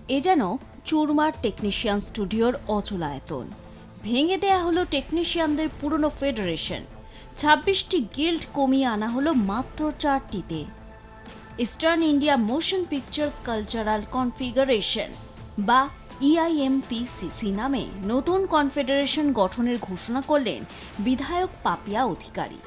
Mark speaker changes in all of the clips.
Speaker 1: এ যেন চুরমার টেকনিশিয়ান স্টুডিওর অচলায়তন। ভেঙে দেয়া হলো টেকনিশিয়ানদের পুরনো ফেডারেশন। 26টি গিল্ড কমিয়ে আনা হলো মাত্র 4টিতে। Eastern India Motion Pictures Cultural Configuration বা ইআইএমপিসিসি নামে নতুন কনফেডারেশন গঠনের ঘোষণা করলেন বিধায়ক পাপিয়া অধিকারী।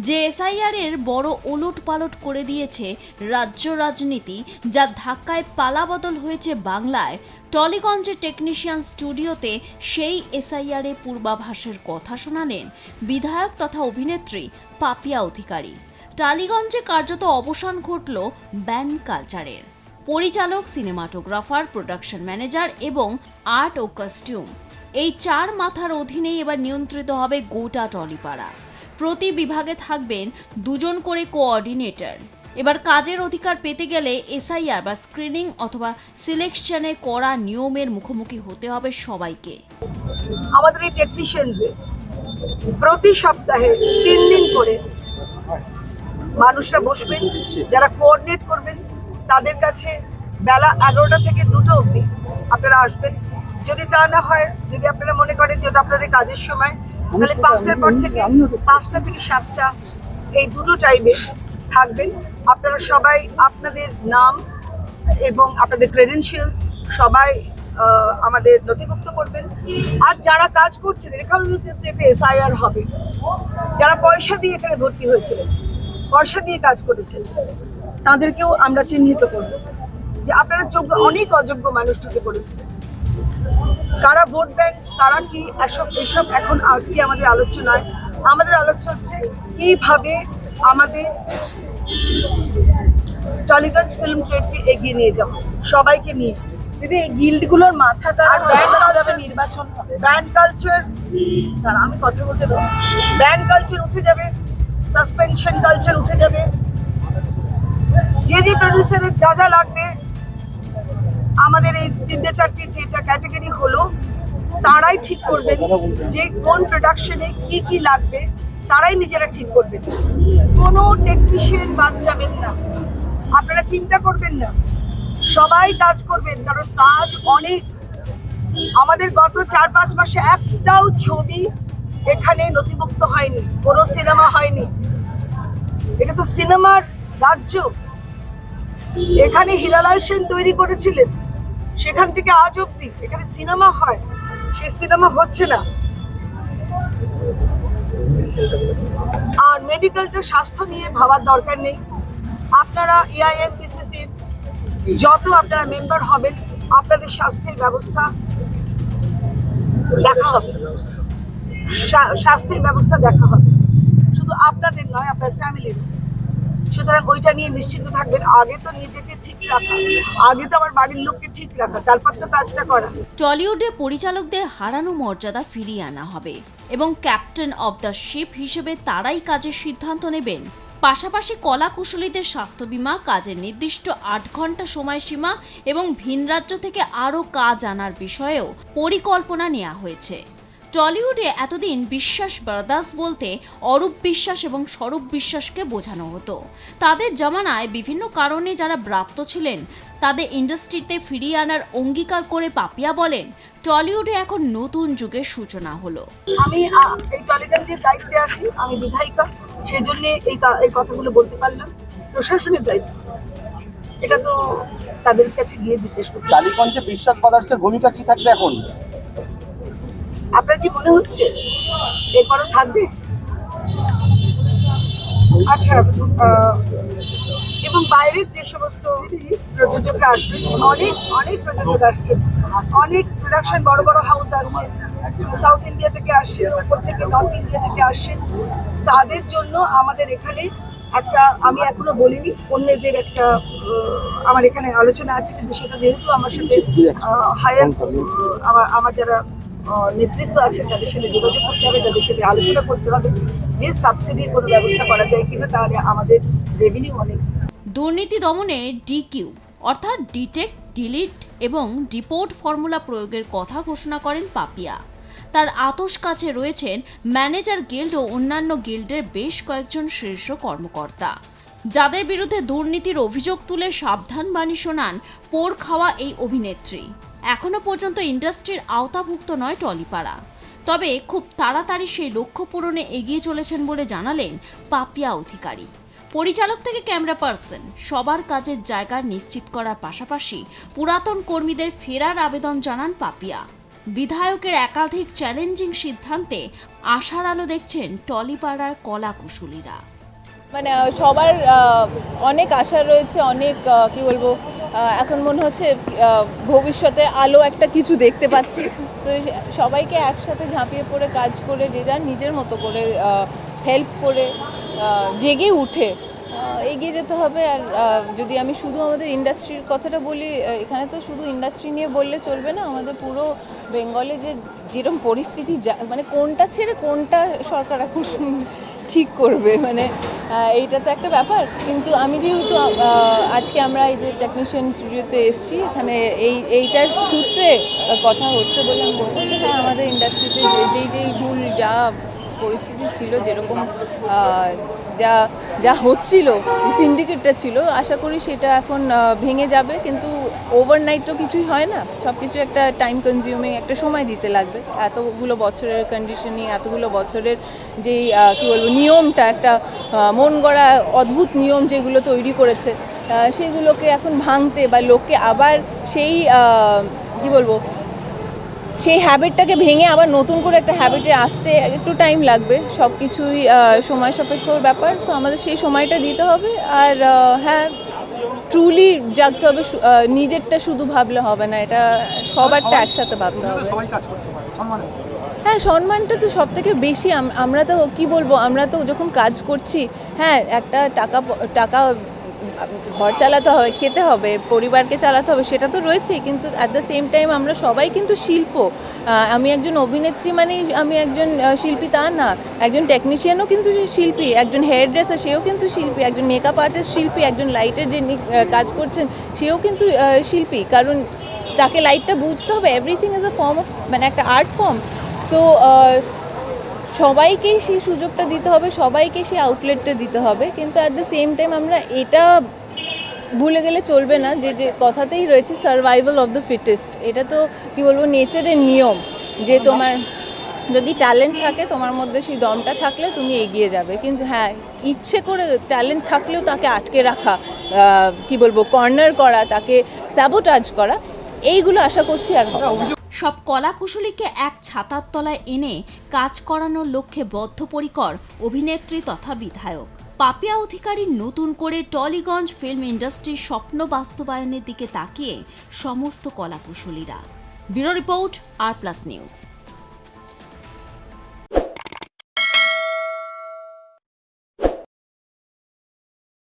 Speaker 1: যে এসআইআর এর বড় ওলটপালট করে দিয়েছে রাজ্য রাজনীতি, যার ধাক্কায় পালাবদল হয়েছে বাংলায়, টলিগঞ্জের টেকনিশিয়ান স্টুডিওতে সেই এসআইআর এ পূর্বাভাসের কথা শোনালেন বিধায়ক তথা অভিনেত্রী পাপিয়া অধিকারী। টালিগঞ্জে কার্যত অবসান ঘটল ব্যান কালচারের। পরিচালক, সিনেমাটোগ্রাফার, প্রোডাকশন ম্যানেজার এবং আর্ট ও কস্টিউম, এই 4 মাথার অধীনেই এবার নিয়ন্ত্রিত হবে গোটা টলিপাড়া। প্রতি বিভাগে থাকবেন 2 জন করে কোঅর্ডিনেটর। এবার কাজের অধিকার পেতে গেলে এসআইআর বা স্ক্রিনিং অথবা সিলেকশনে করা নিয়মের মুখোমুখি হতে হবে সবাইকে।
Speaker 2: আমাদের এই টেকনিশিয়ানসে প্রতি সপ্তাহে 3 দিন করে মানুষরা বসবেন, যারা কোঅর্ডিনেট করবেন তাদের কাছে বেলা 11টা থেকে 2টো অবধি আপনারা আসবেন। যদি তা না হয়, যদি আপনারা মনে করেন যে ওটা আপনাদের কাজের সময়, তাহলে 5টার পর থেকে 5টা থেকে 7টা এই 2টো টাইমে থাকবেন। আপনারা সবাই আপনাদের নাম এবং আপনাদের ক্রেডেনশিয়ালস সবাই আমাদের নথিভুক্ত করবেন। আর যারা কাজ করছেন, এখানে কিন্তু একটা এসআইআর হবে, যারা পয়সা দিয়ে এখানে ভর্তি হয়েছিলেন, পয়সা দিয়ে কাজ করেছেন, তাদেরকেও আমরা চিহ্নিত করব যে আপনারা যোগ্য, অনেক অযোগ্য মানুষ ঢুকে পড়েছিলেন। কারা ভোট ব্যাংক, কারা কি, এসব এখন আজকে আমাদের আলোচনা নয়। আমাদের আলোচনা হচ্ছে কিভাবে আমাদের টলিগঞ্জ ফিল্ম ট্রেডকে এগিয়ে নিয়ে যাবো সবাইকে নিয়ে।
Speaker 3: দিদি, এই গিল্ডগুলোর মাথা কারা,
Speaker 2: ব্যান্ড কালচার
Speaker 3: নির্বাচন হবে,
Speaker 2: ব্যান্ড কালচার, আমি কথা বলতে দেবো, ব্যান্ড কালচার উঠে যাবে, সাসপেনশন কালচার উঠে যাবে। যে যে প্রডিউসারের যা যা লাগবে, আমাদের এই 3-4টি যেটা ক্যাটাগরি হলো, তারাই ঠিক করবেন যে কোন প্রোডাকশনে কি কি লাগবে, তারাই নিজেরা ঠিক করবেন। কোনো টেকনিশিয়ান বাদ যাবেন না, আপনারা চিন্তা করবেন না, সবাই কাজ করবেন, কারণ কাজ অনেক। আমাদের গত 4-5 মাসে একটাও ছবি এখানে নথিভুক্ত হয়নি, কোনো সিনেমা হয়নি। এটা তো সিনেমার রাজ্য। এখানে হিরালাল সেন তৈরি করেছিলেন, সেখান থেকে আজ অব্দি এখানে সিনেমা হয়, সে সিনেমা হচ্ছে না। আর মেডিকেলটা, স্বাস্থ্য নিয়ে ভাবার দরকার নেই। আপনারা এআইএমপিসিসির যত আপনারা মেম্বার হবেন, আপনাদের স্বাস্থ্যের ব্যবস্থা দেখা হবে, স্বাস্থ্যের ব্যবস্থা দেখা হবে, শুধু আপনাদের নয়, আপনার ফ্যামিলির। সুতরাং ওইটা নিয়ে নিশ্চিন্ত থাকবেন। আগে তো নিজেকে ঠিক রাখা, আগে তো আমার বাড়ির লোককে ঠিক রাখা, তারপর তো কাজটা করা।
Speaker 1: টলিউডে পরিচালকদের হারানো মর্যাদা ফিরিয়ে আনা হবে এবং ক্যাপ্টেন অব দ্য শিপ হিসেবে তারাই কাজের সিদ্ধান্ত নেবেন। পাশাপাশি কলা কুশলীদের স্বাস্থ্য বীমা, কাজের নির্দিষ্ট 8 ঘন্টা সময়সীমা এবং ভিন রাজ্য থেকে আরও কাজ আনার বিষয়েও পরিকল্পনা নেওয়া হয়েছে। টলিউডে এতদিন বিশ্বাস ব্রাদার্স বলতে অরূপ বিশ্বাস এবং স্বরূপ বিশ্বাসকে বোঝানো হতো। তাদের জামানায় বিভিন্ন কারণে যারা ব্রাত্য ছিলেন, তাদের ইন্ডাস্ট্রিতে ফিরিয়ে আনার অঙ্গীকার করে পাপিয়া বলেন, টলিউডে এখন নতুন যুগের সূচনা হলো।
Speaker 2: আমি এই টলিগঞ্জের দায়িত্বে আছি, আমি বিধায়িকা, সেই জন্য এই কথাগুলো বলতে পারলাম। প্রশাসনের দায়িত্ব, এটা তো তাদের কাছে গিয়ে জিজ্ঞেস করতে।
Speaker 4: টালিগঞ্জে বিশ্বাস ব্রাদার্সের ভূমিকা কি থাকবে এখন?
Speaker 2: আপনার কি মনে হচ্ছে এরপরও থাকবে? আচ্ছা, এবং বাইরের যে সমস্ত প্রযোজকরা আসবেন, অনেক অনেক প্রযোজক আসছেন, অনেক প্রোডাকশন বড় বড় হাউস আসছে, সাউথ ইন্ডিয়া থেকে আসছে, উপর থেকে নর্থ ইন্ডিয়া থেকে আসছেন। তাদের জন্য আমাদের এখানে একটা, আমি এখনো বলিনি, অন্যদের একটা আমার এখানে আলোচনা আছে, কিন্তু সেটা যেহেতু আমার সাথে হায়ার আমার যারা নেতৃত্ব আছে তাদের সাথে যোগাযোগ করতে হবে, তাদের সাথে আলোচনা করতে হবে যে সাবসিডির কোনো ব্যবস্থা করা যায় কিনা, তাহলে আমাদের রেভিনিউ অনেক।
Speaker 1: দুর্নীতি দমনে ডিকিউ অর্থাৎ ডিটেক্ট, ডিলিট এবং ডিপোর্ট ফর্মুলা প্রয়োগের কথা ঘোষণা করেন পাপিয়া। তার আতশ কাছে রয়েছেন ম্যানেজার গিল্ড ও অন্যান্য গিল্ডের বেশ কয়েকজন শীর্ষ কর্মকর্তা। যাদের বিরুদ্ধে দুর্নীতির অভিযোগ তুলে সাবধান বাণী শোনান পোড় খাওয়া এই অভিনেত্রী। এখনো পর্যন্ত ইন্ডাস্ট্রির আওতাভুক্ত নয় টলিপাড়া, তবে খুব তাড়াতাড়ি সেই লক্ষ্য পূরণে এগিয়ে চলেছেন বলে জানালেন পাপিয়া অধিকারী। পরিচালক থেকে ক্যামেরা পার্সন সবার কাজের জায়গা নিশ্চিত করার পাশাপাশি পুরাতন কর্মীদের ফেরার আবেদন জানান পাপিয়া। বিধায়কের একাধিক চ্যালেঞ্জিং সিদ্ধান্তে আশার আলো দেখছেন টলিপাড়ার কলা কুশলীরা।
Speaker 3: মানে সবার অনেক আশা রয়েছে, অনেক কি বলবো, এখন মনে হচ্ছে ভবিষ্যতে আলো একটা কিছু দেখতে পাচ্ছি। সো সবাইকে একসাথে ঝাঁপিয়ে পড়ে কাজ করে, যে যার নিজের মতো করে হেল্প করে জেগে উঠে এগিয়ে যেতে হবে। আর যদি আমি শুধু আমাদের ইন্ডাস্ট্রির কথাটা বলি, এখানে তো শুধু ইন্ডাস্ট্রি নিয়ে বললে চলবে না। আমাদের পুরো বেঙ্গলে যেরকম পরিস্থিতি, মানে কোনটা ছেড়ে কোনটা সরকার এখন ঠিক করবে, মানে এইটা তো একটা ব্যাপার। কিন্তু আমি যেহেতু আজকে আমরা এই যে টেকনিশিয়ান স্টুডিওতে এসেছি, এখানে এইটার সূত্রে কথা হচ্ছে বলে আমি বলবো যে হ্যাঁ, আমাদের ইন্ডাস্ট্রিতে যেই ভুল যা পরিস্থিতি ছিল, যেরকম যা হচ্ছিল, সিন্ডিকেটটা ছিল, আশা করি সেটা এখন ভেঙে যাবে। কিন্তু ওভারনাইট তো কিছুই হয় না, সব কিছু একটা টাইম কনজিউমিং, একটা সময় দিতে লাগবে। এতগুলো বছরের কন্ডিশনিং, এতগুলো বছরের যেই কী বলবো নিয়মটা, একটা মন গড়া অদ্ভুত নিয়ম যেগুলো তৈরি করেছে, সেগুলোকে এখন ভাঙতে বা লোককে আবার সেই কী বলবো সেই হ্যাবিটটাকে ভেঙে আবার নতুন করে একটা হ্যাবিটে আসতে একটু টাইম লাগবে। সব কিছুই সময় সাপেক্ষ ব্যাপার। সো আমাদের সেই সময়টা দিতে হবে। আর হ্যাঁ, ট্রুলি জাগতে হবে, নিজেরটা শুধু ভাবলে হবে না, এটা সবারটা একসাথে ভাবতে হবে। হ্যাঁ, সম্মানটা তো সব থেকে বেশি। আমরা তো কি বলবো, আমরা তো যখন কাজ করছি, হ্যাঁ একটা টাকা ঘর চালাতে হবে, খেতে হবে, পরিবারকে চালাতে হবে, সেটা তো রয়েছেই। কিন্তু অ্যাট দ্য সেম টাইম আমরা সবাই কিন্তু শিল্প। আমি একজন অভিনেত্রী মানে আমি একজন শিল্পী তা না, একজন টেকনিশিয়ানও কিন্তু শিল্পী, একজন হেয়ার ড্রেসার সেও কিন্তু শিল্পী, একজন মেকআপ আর্টিস্ট শিল্পী, একজন লাইটের যে কাজ করছেন সেও কিন্তু শিল্পী। কারণ তাকে লাইটটা বুঝতে হবে। Everything is a form of, মানে একটা আর্ট ফর্ম। সো সবাইকেই সেই সুযোগটা দিতে হবে, সবাইকে সেই আউটলেটটা দিতে হবে। কিন্তু অ্যাট দ্য সেম টাইম আমরা এটা ভুলে গেলে চলবে না যে কথাতেই রয়েছে সার্ভাইভাল অফ দ্য ফিটেস্ট। এটা তো কী বলবো, নেচারের নিয়ম যে তোমার যদি ট্যালেন্ট থাকে, তোমার মধ্যে সেই দমটা থাকলে তুমি এগিয়ে যাবে। কিন্তু হ্যাঁ, ইচ্ছে করে ট্যালেন্ট থাকলেও তাকে আটকে রাখা, কী বলবো কর্নার করা, তাকে স্যাবোটাজ করা, এইগুলো আশা করছি আর হবে।
Speaker 1: সব কলা কুশলীকে এক ছাতার তলায় এনে কাজ করানোর লক্ষ্যে বদ্ধপরিকর অভিনেত্রী তথা বিধায়ক পাপিয়া অধিকারীর নতুন করে টলিগঞ্জ ফিল্ম ইন্ডাস্ট্রির স্বপ্ন বাস্তবায়নের দিকে তাকিয়ে সমস্ত কলা কুশলীরা। ব্যুরো রিপোর্ট, আর প্লাস নিউজ।